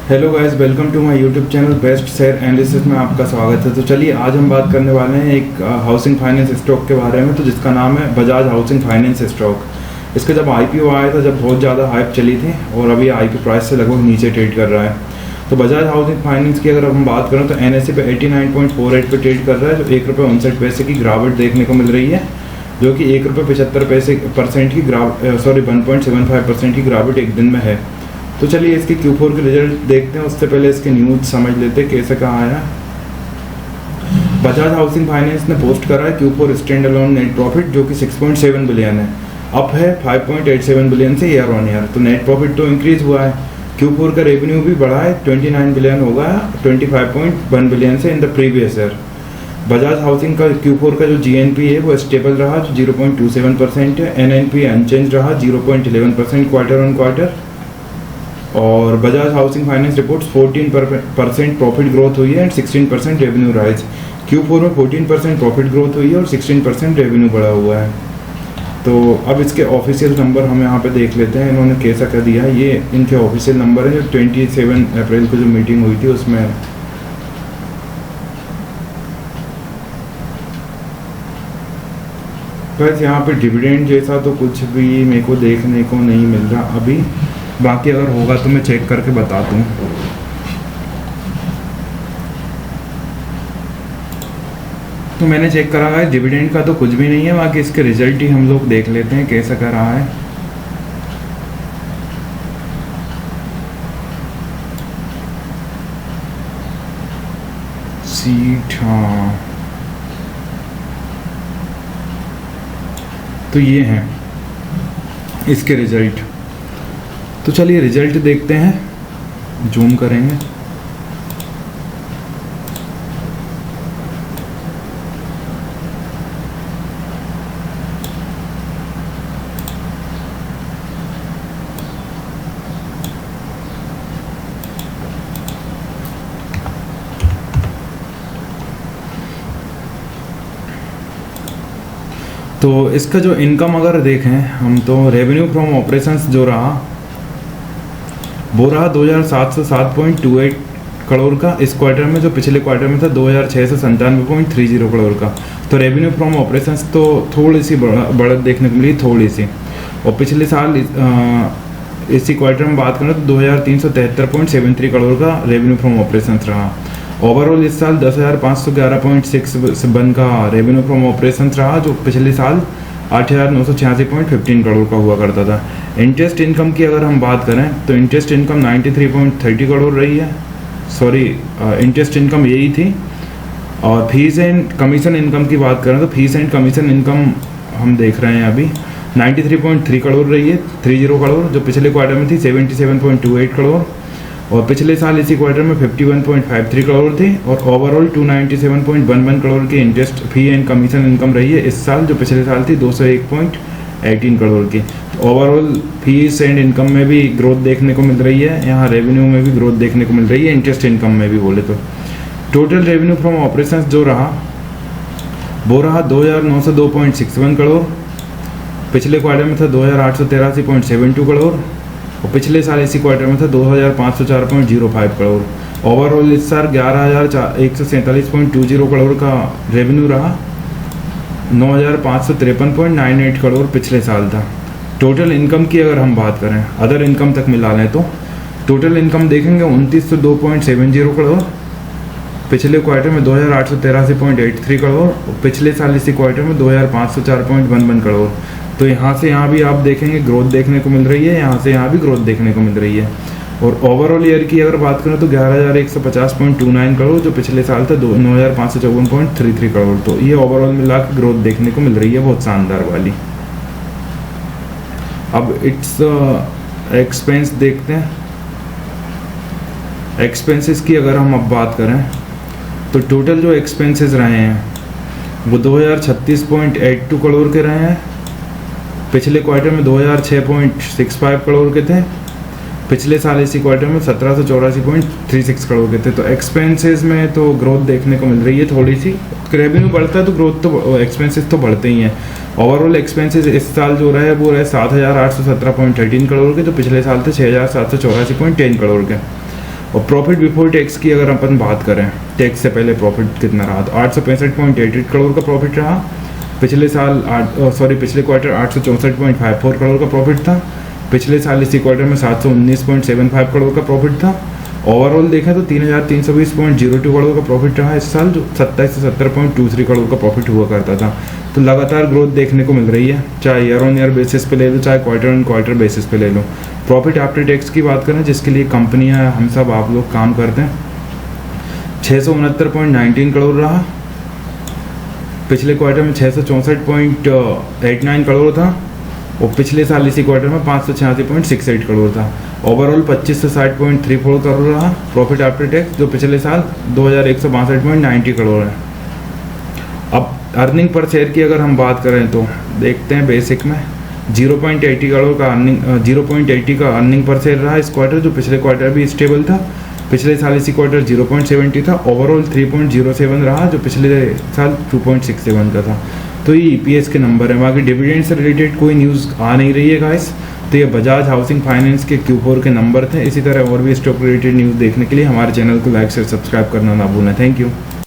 Hello guys, welcome to my YouTube channel best share analysis में आपका स्वागत है। तो चलिए आज हम बात करने वाले हैं एक हाउसिंग फाइनेंस स्टॉक के बारे में, तो जिसका नाम है बजाज हाउसिंग फाइनेंस स्टॉक। इसका जब आईपीओ आया था, जब बहुत ज़्यादा हाइप चली थी और अभी आईपीओ प्राइस से लगभग नीचे ट्रेड कर रहा है। तो बजाज हाउसिंग फाइनेंस की अगर हम बात करें तो एनएसई पे 89.48 पे ट्रेड कर रहा है, जो ₹1.59 की गिरावट देखने को मिल रही है, जो कि ₹1.75 की 1.75% की गिरावट एक दिन में है। तो चलिए इसके Q4 के रिजल्ट देखते हैं, उससे पहले इसके न्यूज़ समझ लेते हैं कैसे कहाँ आया। बजाज हाउसिंग फाइनेंस ने पोस्ट करा है Q4 stand alone net profit, जो कि 6.7 बिलियन है, अप है 5.87 बिलियन से ईयर ऑन ईयर। तो नेट प्रॉफिट तो इंक्रीज हुआ है। Q4 का रेवेन्यू भी बढ़ा है, 29 बिलियन होगा 25.1 बिलियन से in the previous year. Bajaj housing का Q4 का जो GNP है वो स्टेबल रहा, जो 0.27% है। NNP अनचेंज रहा, 0.11% क्वार्टर ऑन क्वार्टर। और Bajaj housing finance reports 14% profit growth हुई है एंड 16% रेवेन्यू राइज। Q4 में 14% प्रॉफिट ग्रोथ हुई है और 16% रेवेन्यू बढ़ा हुआ है। तो अब इसके ऑफिशियल नंबर हम यहाँ पे देख लेते हैं, इन्होंने कैसा कर दिया है। ये इनके ऑफिशियल नंबर है, जो 27 अप्रैल को जो मीटिंग हुई थी उसमें। बस यहाँ पे डिविडेंड जैसा तो कुछ भी मेरे को देखने को नहीं मिल रहा अभी, बाकी अगर होगा तो मैं चेक करके बताता हूँ। तो मैंने चेक करा है, डिविडेंड का तो कुछ भी नहीं है, बाकी इसके रिजल्ट ही हम लोग देख लेते हैं कैसा कर रहा है। सीट, हाँ, तो ये हैं इसके रिजल्ट। तो चलिए रिजल्ट देखते हैं, जूम करेंगे। तो इसका जो इनकम अगर देखें हम, तो रेवेन्यू फ्रॉम ऑपरेशंस जो रहा वो रहा 2707.28 करोड़ का इस क्वार्टर में, जो पिछले क्वार्टर में था 2697.30 करोड़ का। तो रेवेन्यू फ्रॉम ऑपरेशंस तो थोड़ी सी बढ़त देखने को मिली, थोड़ी सी। और पिछले साल इसी क्वार्टर में बात करें तो 2373.73 करोड़ का रेवेन्यू फ्रॉम ऑपरेशंस रहा। ओवरऑल इस साल 10,511.61 का रेवेन्यू फ्रॉम ऑपरेशंस रहा, जो पिछले साल 8,986.15 करोड़ का हुआ करता था। इंटरेस्ट इनकम की अगर हम बात करें तो इंटरेस्ट इनकम 93.30 करोड़ रही है, सॉरी इंटरेस्ट इनकम यही थी। और फीस एंड कमीशन इनकम की बात करें तो फीस एंड कमीशन इनकम हम देख रहे हैं अभी 93.3 करोड़ रही है, 30 करोड़, जो पिछले क्वार्टर में थी 77.28 करोड़, और पिछले साल इसी क्वार्टर में 51.53 करोड़ थी। और ओवरऑल 297.11 करोड़ की interest fee and commission income रही है इस साल, जो पिछले साल थी 201.18 करोड़ की। ओवरऑल फीस एंड इनकम में भी ग्रोथ देखने को मिल रही है, यहाँ रेवेन्यू में भी ग्रोथ देखने को मिल रही है, इंटरेस्ट इनकम में भी बोले तो। टोटल रेवेन्यू फ्रॉम ऑपरेशंस जो रहा वो रहा 2,902.61 करोड़, पिछले क्वार्टर में था 2,883.72 करोड़, और पिछले साल इसी क्वार्टर में था 2,504.05 करोड़। ओवरऑल इस साल 11,147.20 करोड़ का रेवेन्यू रहा, 9,553.98 करोड़ पिछले साल था। टोटल इनकम की अगर हम बात करें, अदर इनकम तक मिला लें तो टोटल इनकम देखेंगे 2902.70 करोड़, पिछले क्वार्टर में 2,883.83 करोड़, और पिछले साल इसी क्वार्टर में 2,504.11 करोड़। तो यहाँ से यहाँ भी आप देखेंगे ग्रोथ देखने को मिल रही है, यहाँ से यहाँ भी ग्रोथ देखने को मिल रही है। और ओवरऑल ईयर की अगर बात करें तो 11,150.29 करोड़, जो पिछले साल था 9,554.33 करोड़। तो ये ओवरऑल मिला के ग्रोथ देखने को मिल रही है, बहुत शानदार वाली। अब इट्स एक्सपेंस देखते हैं। एक्सपेंसेस की अगर हम अब बात करें तो टोटल जो एक्सपेंसेस रहे हैं वो 2,036.82 करोड़ के रहे हैं, पिछले क्वार्टर में 2,006.65 करोड़ के थे, पिछले साल इसी क्वार्टर में 1,784.36 करोड़ के थे। तो एक्सपेंसेस में तो ग्रोथ देखने को मिल रही है थोड़ी सी। रेवेन्यू बढ़ता है तो ग्रोथ तो एक्सपेंसेस तो बढ़ते ही हैं। ओवरऑल एक्सपेंसेस इस साल जो रहे वो रहे 7,817.13 करोड़ के, जो पिछले साल थे 6,784.10 करोड़ के। और प्रॉफिट बिफोर टैक्स की अगर अपन बात करें, टैक्स से पहले प्रॉफिट कितना रहा, तो 865.88 करोड़ का प्रॉफिट रहा। पिछले क्वार्टर 864.54 करोड़ का प्रॉफिट था। पिछले साल इसी क्वार्टर में 719.75 करोड़ का प्रॉफिट था। ओवरऑल देखें तो 3320.02 करोड़ का प्रॉफिट रहा इस साल, जो 27 से 70.23 करोड़ का प्रॉफिट हुआ करता था। तो लगातार ग्रोथ देखने को मिल रही है, चाहे ईयर ऑन ईयर बेसिस पे ले लो, चाहे क्वार्टर ऑन क्वार्टर बेसिस पे ले लो। प्रॉफिट आफ्टर टैक्स की बात करें, जिसके लिए कंपनियां हम सब आप लोग काम करते हैं, 669.19 करोड़ रहा। पिछले क्वार्टर में 664.89 करोड़ था और पिछले साल इसी क्वार्टर में 586.68 करोड़ था। ओवरऑल 25 से 60.34 करोड़ रहा प्रॉफिट आफ्टर टैक्स, जो पिछले साल 2162.90 करोड़ है। अब अर्निंग पर शेयर की अगर हम बात करें तो देखते हैं बेसिक में 0.80 करोड़ का अर्निंग 0.80 का अर्निंग पर शेयर रहा इस क्वार्टर, जो पिछले क्वार्टर भी स्टेबल था। पिछले साल इसी क्वार्टर 0.70 था। ओवरऑल 3.07 रहा, जो पिछले साल 2.67 का था। तो ये EPS के नंबर है। बाकी डिविडेंड से रिलेटेड कोई न्यूज़ आ नहीं रही है गाइस। तो ये बजाज हाउसिंग फाइनेंस के Q4 के नंबर थे। इसी तरह और भी स्टॉक रिलेटेड न्यूज़ देखने के लिए हमारे चैनल को लाइक से सब्सक्राइब करना ना भूलें। Thank you.